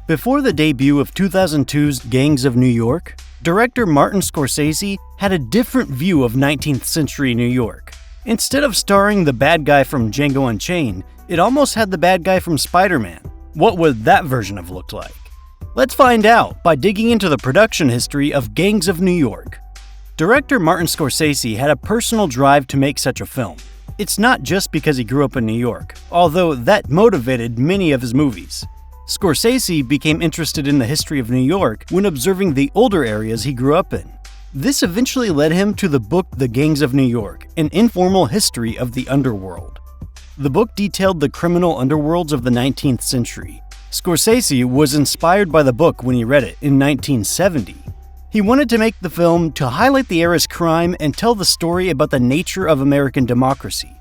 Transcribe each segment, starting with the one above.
Before the debut of 2002's Gangs of New York, director Martin Scorsese had a different view of 19th century New York. Instead of starring the bad guy from Django Unchained, it almost had the bad guy from Spider-Man. What would that version have looked like? Let's find out by digging into the production history of Gangs of New York. Director Martin Scorsese had a personal drive to make such a film. It's not just because he grew up in New York, although that motivated many of his movies. Scorsese became interested in the history of New York when observing the older areas he grew up in. This eventually led him to the book The Gangs of New York, an informal history of the underworld. The book detailed the criminal underworlds of the 19th century. Scorsese was inspired by the book when he read it in 1970. He wanted to make the film to highlight the era's crime and tell the story about the nature of American democracy.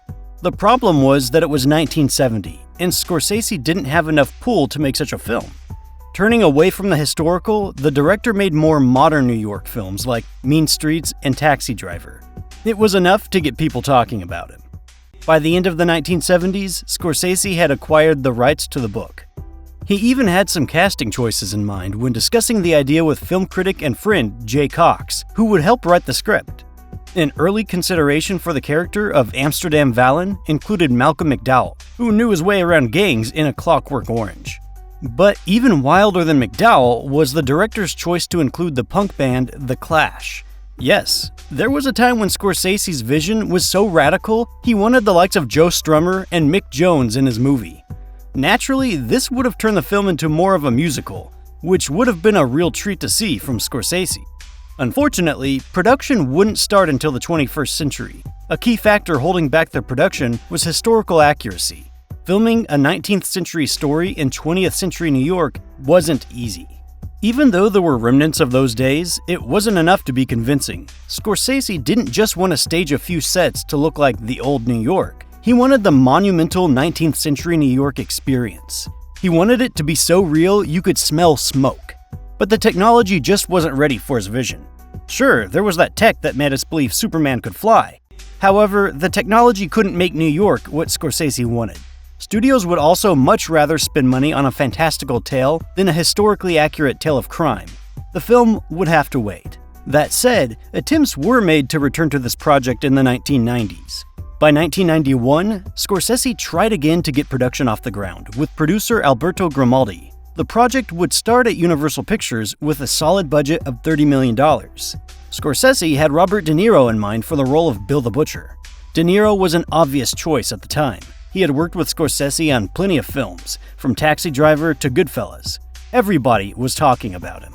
The problem was that it was 1970, and Scorsese didn't have enough pull to make such a film. Turning away from the historical, the director made more modern New York films like Mean Streets and Taxi Driver. It was enough to get people talking about him. By the end of the 1970s, Scorsese had acquired the rights to the book. He even had some casting choices in mind when discussing the idea with film critic and friend Jay Cox, who would help write the script. An early consideration for the character of Amsterdam Vallon included Malcolm McDowell, who knew his way around gangs in A Clockwork Orange. But even wilder than McDowell was the director's choice to include the punk band The Clash. Yes, there was a time when Scorsese's vision was so radical, he wanted the likes of Joe Strummer and Mick Jones in his movie. Naturally, this would have turned the film into more of a musical, which would have been a real treat to see from Scorsese. Unfortunately, production wouldn't start until the 21st century. A key factor holding back their production was historical accuracy. Filming a 19th century story in 20th century New York wasn't easy. Even though there were remnants of those days, it wasn't enough to be convincing. Scorsese didn't just want to stage a few sets to look like the old New York. He wanted the monumental 19th century New York experience. He wanted it to be so real you could smell smoke. But the technology just wasn't ready for his vision. Sure, there was that tech that made us believe Superman could fly. However, the technology couldn't make New York what Scorsese wanted. Studios would also much rather spend money on a fantastical tale than a historically accurate tale of crime. The film would have to wait. That said, attempts were made to return to this project in the 1990s. By 1991, Scorsese tried again to get production off the ground with producer Alberto Grimaldi. The project would start at Universal Pictures with a solid budget of $30 million. Scorsese had Robert De Niro in mind for the role of Bill the Butcher. De Niro was an obvious choice at the time. He had worked with Scorsese on plenty of films, from Taxi Driver to Goodfellas. Everybody was talking about him.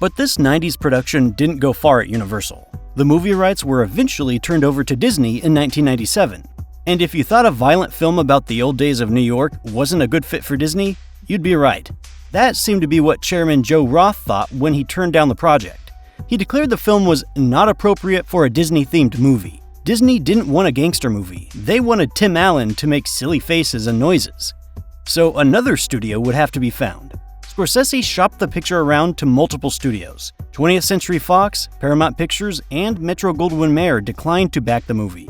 But this 90s production didn't go far at Universal. The movie rights were eventually turned over to Disney in 1997. And if you thought a violent film about the old days of New York wasn't a good fit for Disney, you'd be right. That seemed to be what Chairman Joe Roth thought when he turned down the project. He declared the film was not appropriate for a Disney-themed movie. Disney didn't want a gangster movie. They wanted Tim Allen to make silly faces and noises. So another studio would have to be found. Scorsese shopped the picture around to multiple studios. 20th Century Fox, Paramount Pictures, and Metro-Goldwyn-Mayer declined to back the movie.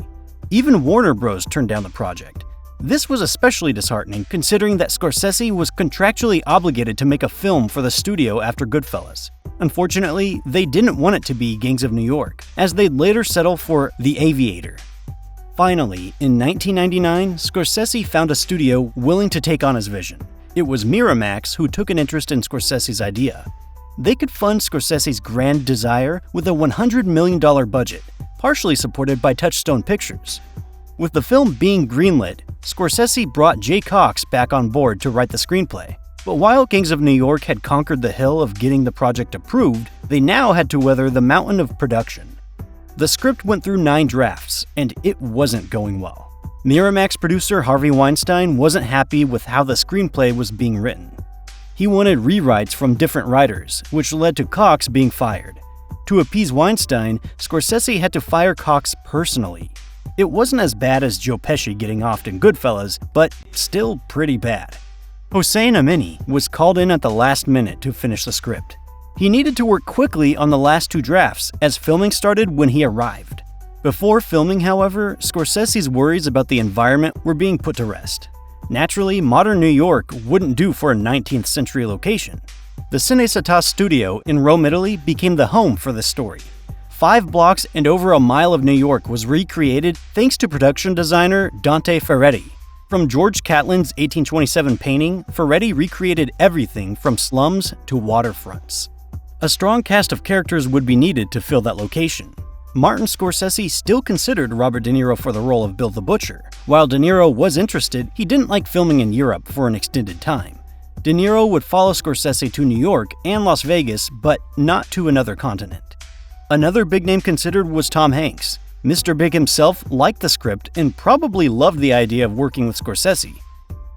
Even Warner Bros. Turned down the project. This was especially disheartening considering that Scorsese was contractually obligated to make a film for the studio after Goodfellas. Unfortunately, they didn't want it to be Gangs of New York, as they'd later settle for The Aviator. Finally, in 1999, Scorsese found a studio willing to take on his vision. It was Miramax who took an interest in Scorsese's idea. They could fund Scorsese's grand desire with a $100 million budget, partially supported by Touchstone Pictures. With the film being greenlit, Scorsese brought Jay Cox back on board to write the screenplay. But while Gangs of New York had conquered the hill of getting the project approved, they now had to weather the mountain of production. The script went through 9 drafts, and it wasn't going well. Miramax producer Harvey Weinstein wasn't happy with how the screenplay was being written. He wanted rewrites from different writers, which led to Cox being fired. To appease Weinstein, Scorsese had to fire Cox personally. It wasn't as bad as Joe Pesci getting offed in Goodfellas, but still pretty bad. Hossein Amini was called in at the last minute to finish the script. He needed to work quickly on the last 2 drafts, as filming started when he arrived. Before filming, however, Scorsese's worries about the environment were being put to rest. Naturally, modern New York wouldn't do for a 19th century location. The Cinecittà studio in Rome, Italy became the home for this story. 5 blocks and over a mile of New York was recreated thanks to production designer Dante Ferretti. From George Catlin's 1827 painting, Ferretti recreated everything from slums to waterfronts. A strong cast of characters would be needed to fill that location. Martin Scorsese still considered Robert De Niro for the role of Bill the Butcher. While De Niro was interested, he didn't like filming in Europe for an extended time. De Niro would follow Scorsese to New York and Las Vegas, but not to another continent. Another big name considered was Tom Hanks. Mr. Big himself liked the script and probably loved the idea of working with Scorsese.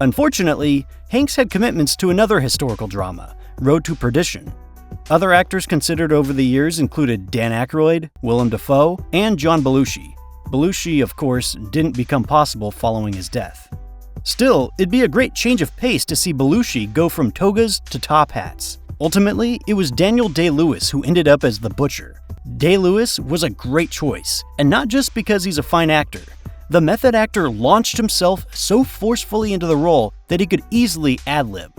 Unfortunately, Hanks had commitments to another historical drama, Road to Perdition. Other actors considered over the years included Dan Aykroyd, Willem Dafoe, and John Belushi. Belushi, of course, didn't become possible following his death. Still, it'd be a great change of pace to see Belushi go from togas to top hats. Ultimately, it was Daniel Day-Lewis who ended up as the Butcher. Day-Lewis was a great choice, and not just because he's a fine actor. The method actor launched himself so forcefully into the role that he could easily ad-lib.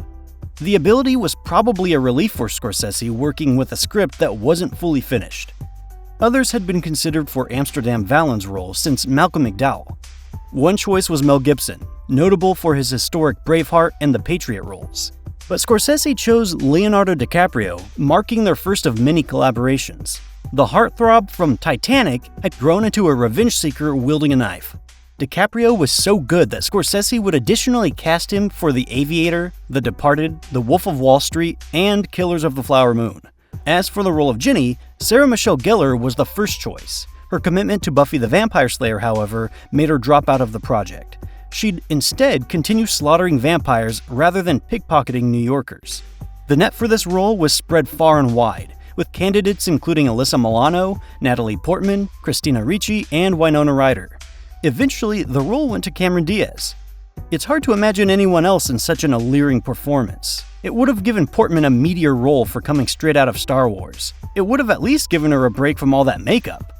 The ability was probably a relief for Scorsese working with a script that wasn't fully finished. Others had been considered for Amsterdam Valens' role since Malcolm McDowell. One choice was Mel Gibson, notable for his historic Braveheart and The Patriot roles. But Scorsese chose Leonardo DiCaprio, marking their first of many collaborations. The heartthrob from Titanic had grown into a revenge seeker wielding a knife. DiCaprio was so good that Scorsese would additionally cast him for The Aviator, The Departed, The Wolf of Wall Street, and Killers of the Flower Moon. As for the role of Ginny, Sarah Michelle Gellar was the first choice. Her commitment to Buffy the Vampire Slayer, however, made her drop out of the project. She'd instead continue slaughtering vampires rather than pickpocketing New Yorkers. The net for this role was spread far and wide, with candidates including Alyssa Milano, Natalie Portman, Christina Ricci, and Winona Ryder. Eventually, the role went to Cameron Diaz. It's hard to imagine anyone else in such an alluring performance. It would have given Portman a meteor role for coming straight out of Star Wars. It would have at least given her a break from all that makeup.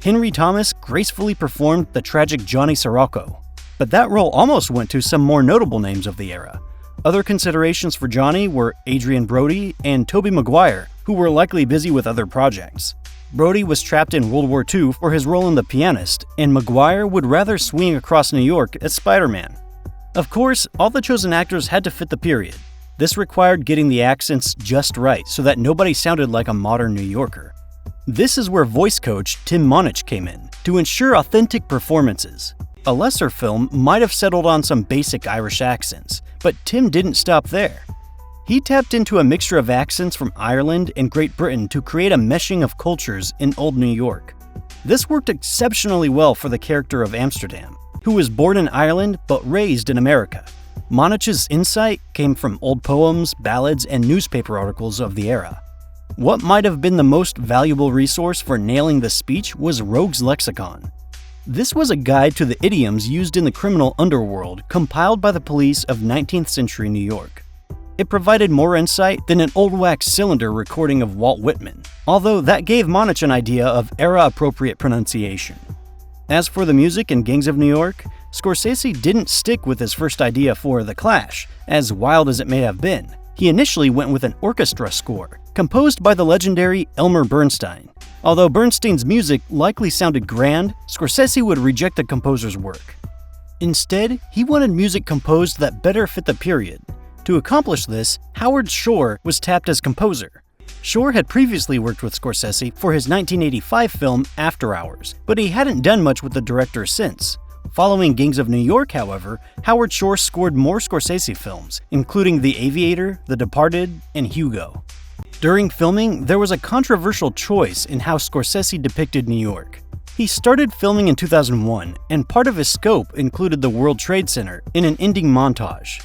Henry Thomas gracefully performed the tragic Johnny Sirocco, but that role almost went to some more notable names of the era. Other considerations for Johnny were Adrian Brody and Tobey Maguire, who were likely busy with other projects. Brody was trapped in World War II for his role in The Pianist, and Maguire would rather swing across New York as Spider-Man. Of course, all the chosen actors had to fit the period. This required getting the accents just right so that nobody sounded like a modern New Yorker. This is where voice coach Tim Monich came in, to ensure authentic performances. A lesser film might have settled on some basic Irish accents, but Tim didn't stop there. He tapped into a mixture of accents from Ireland and Great Britain to create a meshing of cultures in Old New York. This worked exceptionally well for the character of Amsterdam, who was born in Ireland but raised in America. Monich's insight came from old poems, ballads, and newspaper articles of the era. What might have been the most valuable resource for nailing the speech was Rogue's Lexicon. This was a guide to the idioms used in the criminal underworld compiled by the police of 19th century New York. It provided more insight than an old wax cylinder recording of Walt Whitman, although that gave Monich an idea of era-appropriate pronunciation. As for the music in Gangs of New York, Scorsese didn't stick with his first idea for The Clash, as wild as it may have been. He initially went with an orchestra score, composed by the legendary Elmer Bernstein. Although Bernstein's music likely sounded grand, Scorsese would reject the composer's work. Instead, he wanted music composed that better fit the period. To accomplish this, Howard Shore was tapped as composer. Shore had previously worked with Scorsese for his 1985 film After Hours, but he hadn't done much with the director since. Following Gangs of New York, however, Howard Shore scored more Scorsese films, including The Aviator, The Departed, and Hugo. During filming, there was a controversial choice in how Scorsese depicted New York. He started filming in 2001, and part of his scope included the World Trade Center in an ending montage.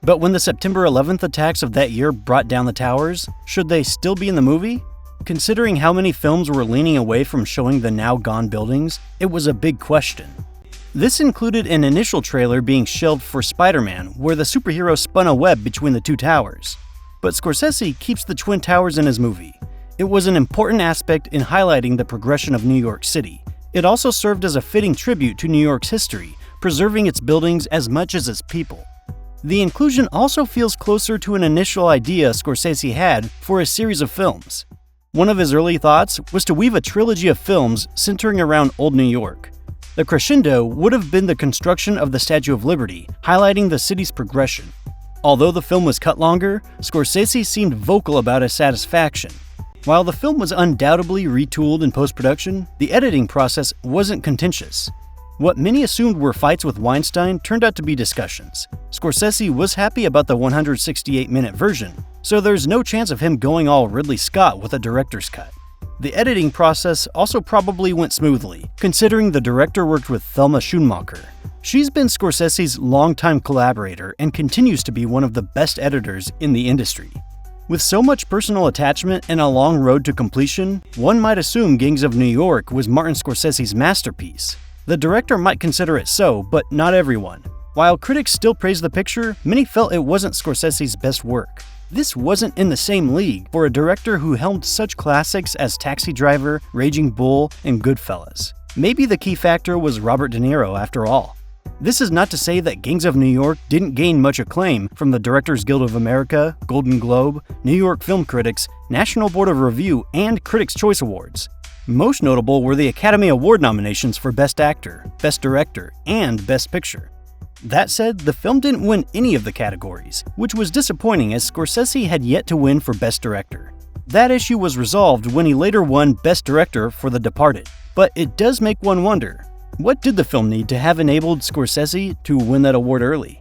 But when the September 11th attacks of that year brought down the towers, should they still be in the movie? Considering how many films were leaning away from showing the now-gone buildings, it was a big question. This included an initial trailer being shelved for Spider-Man, where the superhero spun a web between the two towers. But Scorsese keeps the Twin Towers in his movie. It was an important aspect in highlighting the progression of New York City. It also served as a fitting tribute to New York's history, preserving its buildings as much as its people. The inclusion also feels closer to an initial idea Scorsese had for a series of films. One of his early thoughts was to weave a trilogy of films centering around Old New York. The crescendo would have been the construction of the Statue of Liberty, highlighting the city's progression. Although the film was cut longer, Scorsese seemed vocal about his satisfaction. While the film was undoubtedly retooled in post-production, the editing process wasn't contentious. What many assumed were fights with Weinstein turned out to be discussions. Scorsese was happy about the 168-minute version, so there's no chance of him going all Ridley Scott with a director's cut. The editing process also probably went smoothly, considering the director worked with Thelma Schoonmaker. She's been Scorsese's longtime collaborator and continues to be one of the best editors in the industry. With so much personal attachment and a long road to completion, one might assume Gangs of New York was Martin Scorsese's masterpiece. The director might consider it so, but not everyone. While critics still praised the picture, many felt it wasn't Scorsese's best work. This wasn't in the same league for a director who helmed such classics as Taxi Driver, Raging Bull, and Goodfellas. Maybe the key factor was Robert De Niro after all. This is not to say that Gangs of New York didn't gain much acclaim from the Directors Guild of America, Golden Globe, New York Film Critics, National Board of Review, and Critics' Choice Awards. Most notable were the Academy Award nominations for Best Actor, Best Director, and Best Picture. That said, the film didn't win any of the categories, which was disappointing as Scorsese had yet to win for Best Director. That issue was resolved when he later won Best Director for The Departed. But it does make one wonder, what did the film need to have enabled Scorsese to win that award early?